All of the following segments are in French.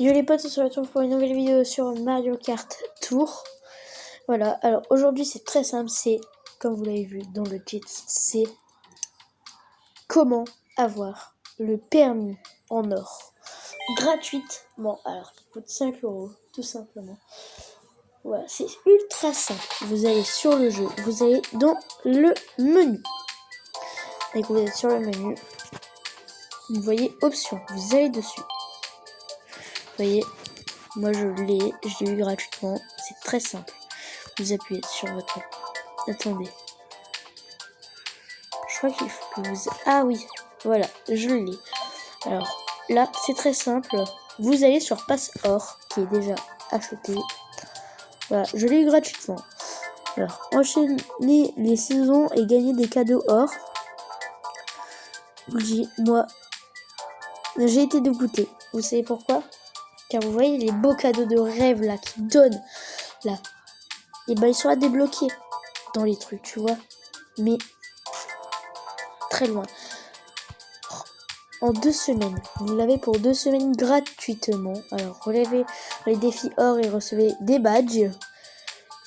Yo les potes, on se retrouve pour une nouvelle vidéo sur Mario Kart Tour. Voilà, alors aujourd'hui c'est très simple, c'est, comme vous l'avez vu dans le titre, c'est comment avoir le permis en or gratuitement. Alors, il coûte 5 €, tout simplement. Voilà, c'est ultra simple. Vous allez sur le jeu, vous allez dans le menu. Et que vous êtes sur le menu, vous voyez options, vous allez dessus. Vous voyez, moi je l'ai eu gratuitement, c'est très simple. Vous appuyez sur votre... Attendez. Je crois qu'il faut que vous... Ah oui, voilà, je l'ai. Alors là, c'est très simple. Vous allez sur Passe Or, qui est déjà acheté. Voilà, je l'ai eu gratuitement. Alors, enchaîner les saisons et gagner des cadeaux or. Moi, j'ai été dégoûté. Vous savez pourquoi? Car vous voyez les beaux cadeaux de rêve là, qui donnent là. Et ben, ils seront débloqués dans les trucs, tu vois. Mais très loin. En 2 semaines. Vous l'avez pour 2 semaines gratuitement. Alors, relevez les défis or et recevez des badges.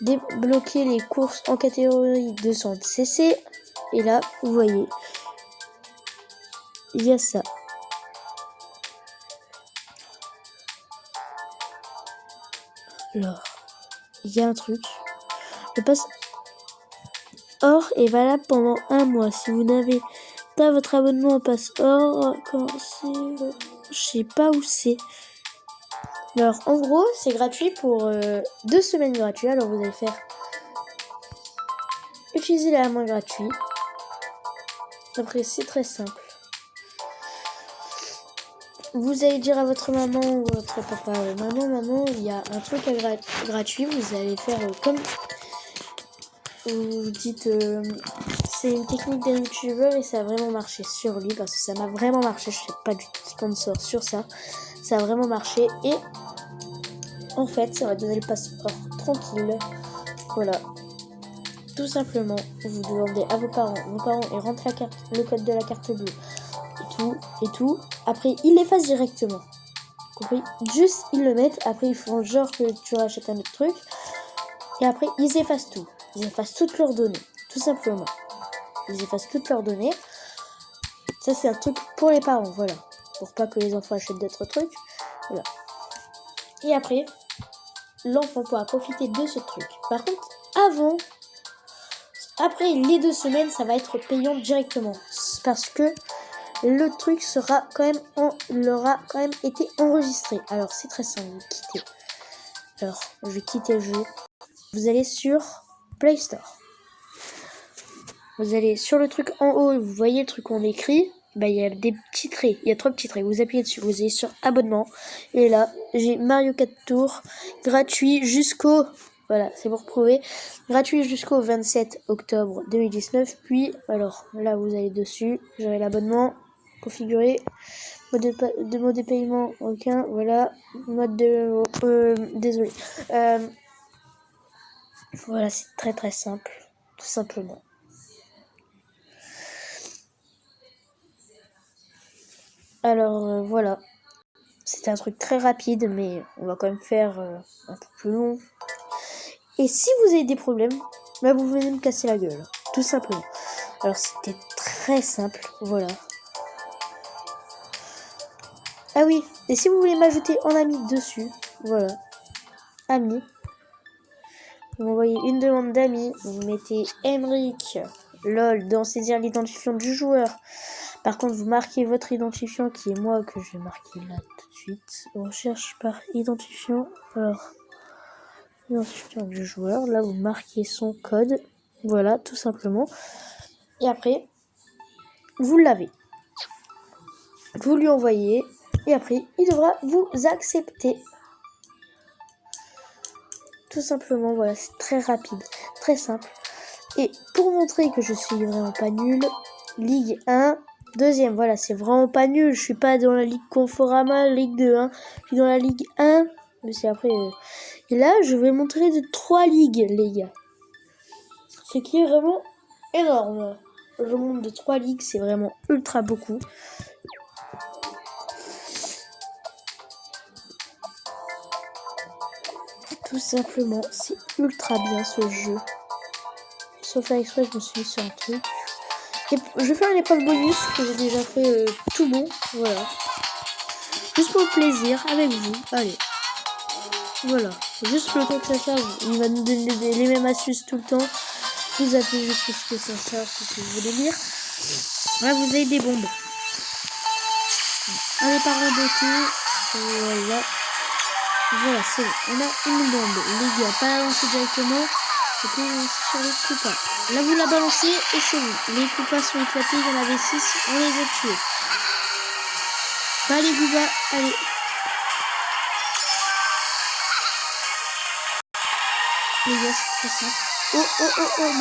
Débloquez les courses en catégorie 200cc. Et là, vous voyez, il y a ça. Alors, il y a un truc. Le passe or est valable pendant 1 mois. Si vous n'avez pas votre abonnement au passe or, commencez... Je sais pas où c'est. Alors, en gros, c'est gratuit pour 2 semaines gratuites. Alors, vous allez faire utiliser l'abonnement gratuit. Après, c'est très simple. Vous allez dire à votre maman ou votre papa, maman, il y a un truc gratuit. Vous allez faire comme vous dites, c'est une technique d'un youtubeur et ça a vraiment marché sur lui parce que ça m'a vraiment marché. Je ne suis pas du tout sponsor sur ça. Ça a vraiment marché et en fait, ça va donner le passeport tranquille. Voilà. Tout simplement, vous demandez à vos parents ils rentrent le code de la carte bleue et tout. Après, ils l'effacent directement. Compris? Juste, ils le mettent. Après, ils font genre que tu rachètes un autre truc. Et après, ils effacent tout. Ils effacent toutes leurs données. Tout simplement. Ils effacent toutes leurs données. Ça, c'est un truc pour les parents. Voilà. Pour pas que les enfants achètent d'autres trucs. Voilà. Et après, l'enfant pourra profiter de ce truc. Par contre, après les 2 semaines, ça va être payant directement. Parce que le truc sera quand même, l'aura quand même été enregistré. Alors, c'est très simple, vous quittez. Alors, je vais quitter le jeu. Vous allez sur Play Store. Vous allez sur le truc en haut, vous voyez le truc qu'on écrit. Bah, il y a des petits traits, il y a 3 petits traits. Vous appuyez dessus, vous allez sur abonnement. Et là, j'ai Mario Kart Tour gratuit jusqu'au... Voilà, c'est pour prouver. Gratuit jusqu'au 27 octobre 2019. Puis, alors, là, vous allez dessus. J'aurai l'abonnement. Configurer. Mode de paiement, aucun. Voilà. Mode de... désolé. Voilà, c'est très très simple. Tout simplement. Alors, voilà. C'était un truc très rapide, mais on va quand même faire un peu plus long. Et si vous avez des problèmes, bah vous venez me casser la gueule. Tout simplement. Alors, c'était très simple. Voilà. Ah oui, et si vous voulez m'ajouter en ami dessus, voilà. Ami. Vous m'envoyez une demande d'amis. Vous mettez Emric, lol, dans saisir l'identifiant du joueur. Par contre, vous marquez votre identifiant qui est moi, que je vais marquer là tout de suite. On recherche par identifiant. Alors, identifiant du joueur. Là, vous marquez son code. Voilà, tout simplement. Et après, vous l'avez. Vous lui envoyez. Et après, il devra vous accepter. Tout simplement, voilà, c'est très rapide, très simple. Et pour montrer que je suis vraiment pas nul, Ligue 1, deuxième, voilà, c'est vraiment pas nul. Je suis pas dans la Ligue Conforama, Ligue 2, hein. Je suis dans la Ligue 1, mais c'est après. Et là, je vais montrer de 3 ligues, les gars. Ce qui est vraiment énorme. Je monte de 3 ligues, c'est vraiment ultra beaucoup. Tout simplement, c'est ultra bien ce jeu. Sauf à exprès, je me suis mis sur un truc. Et je vais faire une épreuve bonus que j'ai déjà fait tout bon. Voilà. Juste pour le plaisir, avec vous. Allez. Voilà. Juste le temps que ça charge. Il va nous donner les mêmes astuces tout le temps. Vous appelez juste ce que ça charge si vous voulez lire. Là, vous avez des bombes. Un départ en détour. Voilà. Voilà, c'est bon. On a une bombe. Les gars, pas la lancer directement. C'était sur les coupas. Là, vous la balancez et c'est bon. Les coupas sont éclatés. Il y en avait 6. On les a tués. Pas les Gooba. Allez. Les gars, c'est ça. Oh,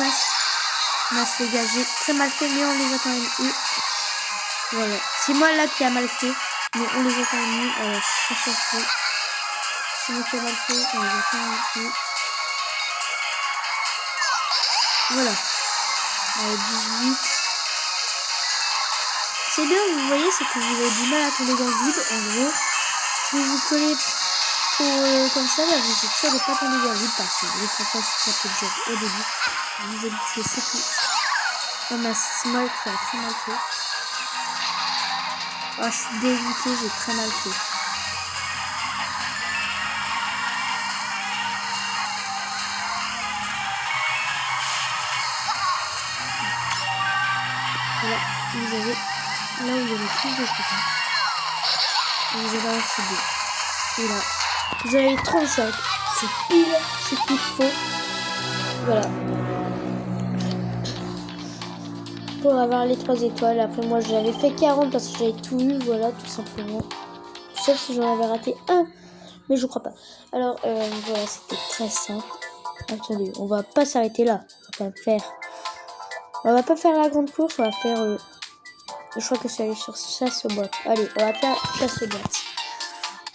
mince, les gars, j'ai très mal fait, mais on les a quand même eu. Voilà. C'est moi là qui a mal fait, mais on les a quand même eu. Alors, ça fait. C'est moi qui a mal fait, on les a quand même eu. Voilà. 18. C'est bien, vous voyez, c'est que vous avez du mal à tomber dans le vide. En gros, si vous collez pour comme ça, là, vous êtes sûr de ne pas tomber dans le vide parce que les fois ça peut dur au début. Vous habituez, c'est tout. Oh mince, c'est mal fait, très mal fait. Oh, je suis dégoûté, j'ai très mal fait. Voilà, vous avez là où il y a le plus de trucs. Vous avez un CD. Et là, vous avez 35. C'est pile ce qu'il faut. Voilà. Pour avoir les 3 étoiles. Après, moi, j'avais fait 40 parce que j'avais tout eu. Voilà, tout simplement. Sauf si j'en avais raté un. Mais je crois pas. Alors, voilà, c'était très simple. Attendez, on va pas s'arrêter là. On va pas faire la grande course. On va faire... je crois que c'est aller sur chasse aux boîtes. Allez, on va faire chasse aux boîtes.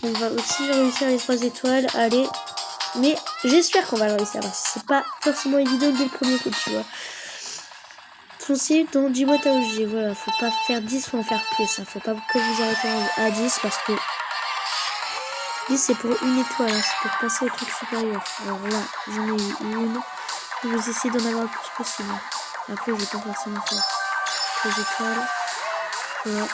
On va aussi réussir les 3 étoiles. Allez. Mais j'espère qu'on va le réussir. Parce que c'est pas forcément évident dès le premier coup, tu vois. Foncez dans 10 boîtes à OG. Voilà, faut pas faire 10, faut en faire plus. Hein. Faut pas que vous arrêtez à 10 parce que 10 c'est pour une étoile. Hein. C'est pour passer au truc supérieur. Alors là, j'en ai eu une. Vous essayez d'en avoir le plus possible. Après, je vais pas forcément faire 3 étoiles. Voilà.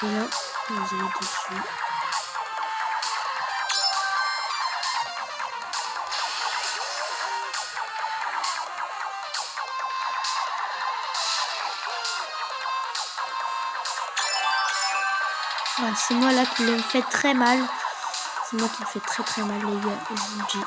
Et là, vous allez dessus. Voilà, c'est moi là qui le fait très mal. C'est moi qui le fait très mal, les gars. Je vous le dis.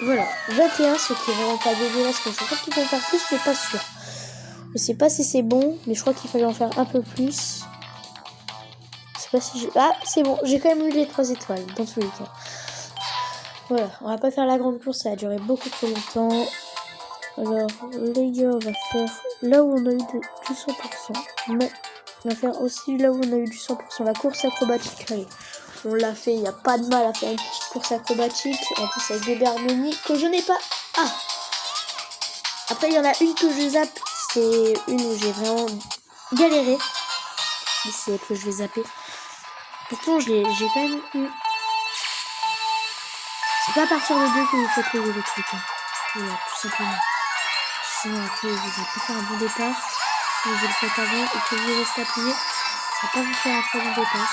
Voilà, 21, ce qui est vraiment pas dégueulasse, parce que je crois qu'il faut en faire plus, mais pas sûr. Je sais pas si c'est bon, mais je crois qu'il fallait en faire un peu plus. Je sais pas si j'ai... Ah, c'est bon, j'ai quand même eu les 3 étoiles, dans tous les cas. Voilà, on va pas faire la grande course, ça a duré beaucoup trop longtemps. Alors, les gars, on va faire là où on a eu du 100%. Mais on va faire aussi là où on a eu du 100%, la course acrobatique. Allez, on l'a fait, il n'y a pas de mal à faire une petite course acrobatique. En plus, avec bébé harmonie, que je n'ai pas... Ah! Après, il y en a une que je zappe. C'est une où j'ai vraiment galéré. Mais c'est que je vais zapper. Pourtant, j'ai quand même eu... C'est pas à partir de 2 que vous faites le truc. Hein. Voilà, tout simplement. Sinon, après, vous n'allez pas faire un bon départ. Si vous le faites avant et que vous restez appuyé, ça va pas vous faire un très bon départ.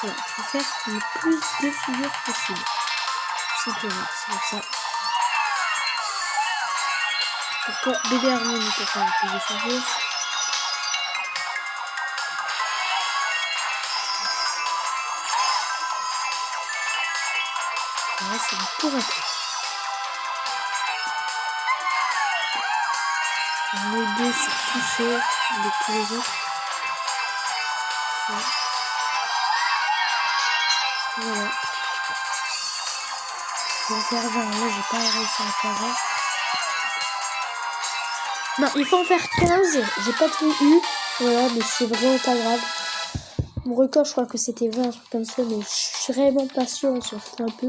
Voilà, il faut faire le plus de figures possible. Tout simplement, c'est pour ça. Pourquoi bébé harmonie pour faire le plus de figures? Voilà, c'est un pour un peu. On est 2 sur tous ceux de tous les autres. Voilà. Je vais en faire 20. Là, j'ai pas réussi à en faire 20. Non, il faut en faire 15. J'ai pas tout eu. Voilà, mais c'est vraiment pas grave. Mon record, je crois que c'était 20, un truc comme ça, mais je suis vraiment pas sûr, on s'en fout un peu.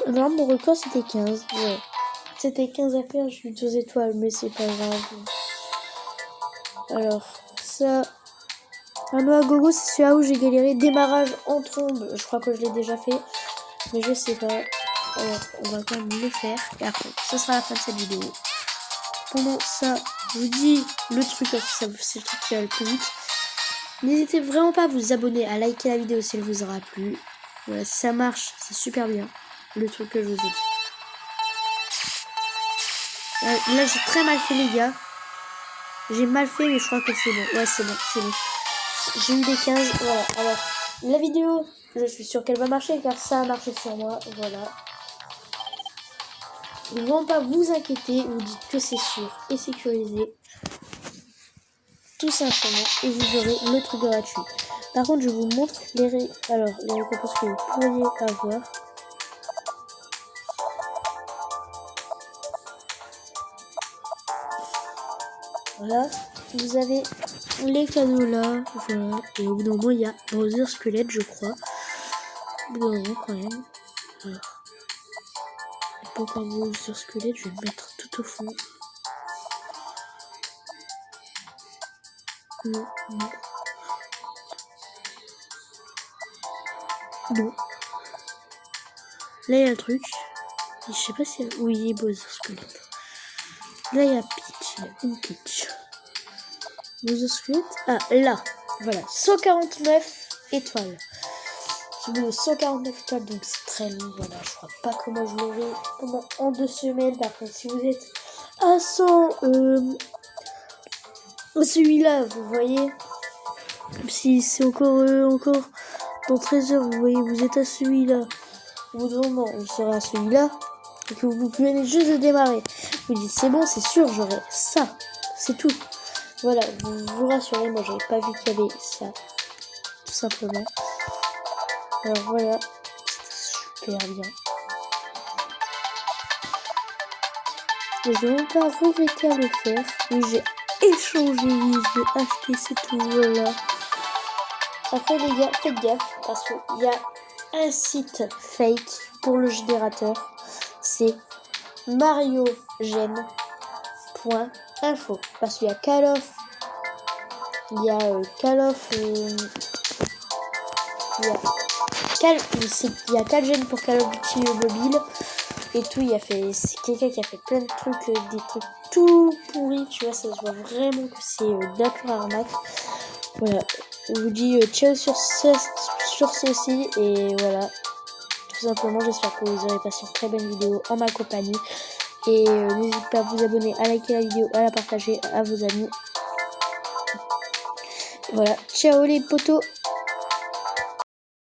Non, mon record, c'était 15, ouais. C'était 15 à faire, j'ai eu 2 étoiles, mais c'est pas grave. Alors, ça... Un Noah Gogo, c'est celui-là où j'ai galéré. Démarrage en trombe, je crois que je l'ai déjà fait, mais je sais pas. Alors, on va quand même le faire, et après, ce sera la fin de cette vidéo. Pendant ça, je vous dis le truc, c'est le truc qui va le plus vite. N'hésitez vraiment pas à vous abonner, à liker la vidéo si elle vous aura plu. Voilà, si ça marche, c'est super bien, le truc que je vous ai dit. Là, j'ai très mal fait, les gars. J'ai mal fait, mais je crois que c'est bon. Ouais, c'est bon, c'est bon. J'ai eu des 15, voilà. Alors, la vidéo, je suis sûre qu'elle va marcher, car ça a marché sur moi, voilà. Ne vraiment pas vous inquiéter, vous dites que c'est sûr et sécurisé. Tout simplement, et vous aurez le truc gratuit. Par contre, je vous montre les récompenses que vous pourriez avoir. Voilà, vous avez les cadeaux là, voilà. Et au bout d'un moment, il y a Brother Squelette, je crois. Au bout d'un moment, quand même. Alors, pas encore Brother Squelette, je vais le mettre tout au fond. Non, non. Non. Là, il y a le truc. Je sais pas si... Oui, il est Brother Squelette. Là, il y a Peach. Il y a une Peach. Brother Squelette. Ah, là. Voilà. 149 étoiles. J'ai eu 149 étoiles, donc c'est très long. Voilà, je crois pas comment je l'aurai en 2 semaines. Par contre, si vous êtes à 100... celui-là, vous voyez, si c'est encore dans 13 heures, vous voyez, vous êtes à celui-là, au bout d'un moment, vous serez à celui-là, et que vous venez juste de démarrer. Vous dites, c'est bon, c'est sûr, j'aurai ça, c'est tout. Voilà, vous vous rassurez, moi j'avais pas vu qu'il y avait ça, tout simplement. Alors voilà, c'était super bien. Et je vais même pas regretter à le faire. Oui, j'ai échangé, oui, je l'ai acheté, c'est tout, voilà. Après les gars, faites gaffe, parce qu'il y a un site fake pour le générateur. C'est mariogène.info. Parce qu'il y a Call of... Il y a il y a 4 gènes pour Call of Duty mobile. Et tout, c'est quelqu'un qui a fait plein de trucs, des trucs tout pourris, tu vois, ça se voit vraiment que c'est de la pure arnaque. Voilà, je vous dis ciao sur ceci, et voilà, tout simplement, j'espère que vous aurez passé une très bonne vidéo en ma compagnie. Et n'hésitez pas à vous abonner, à liker la vidéo, à la partager à vos amis. Voilà, ciao les potos.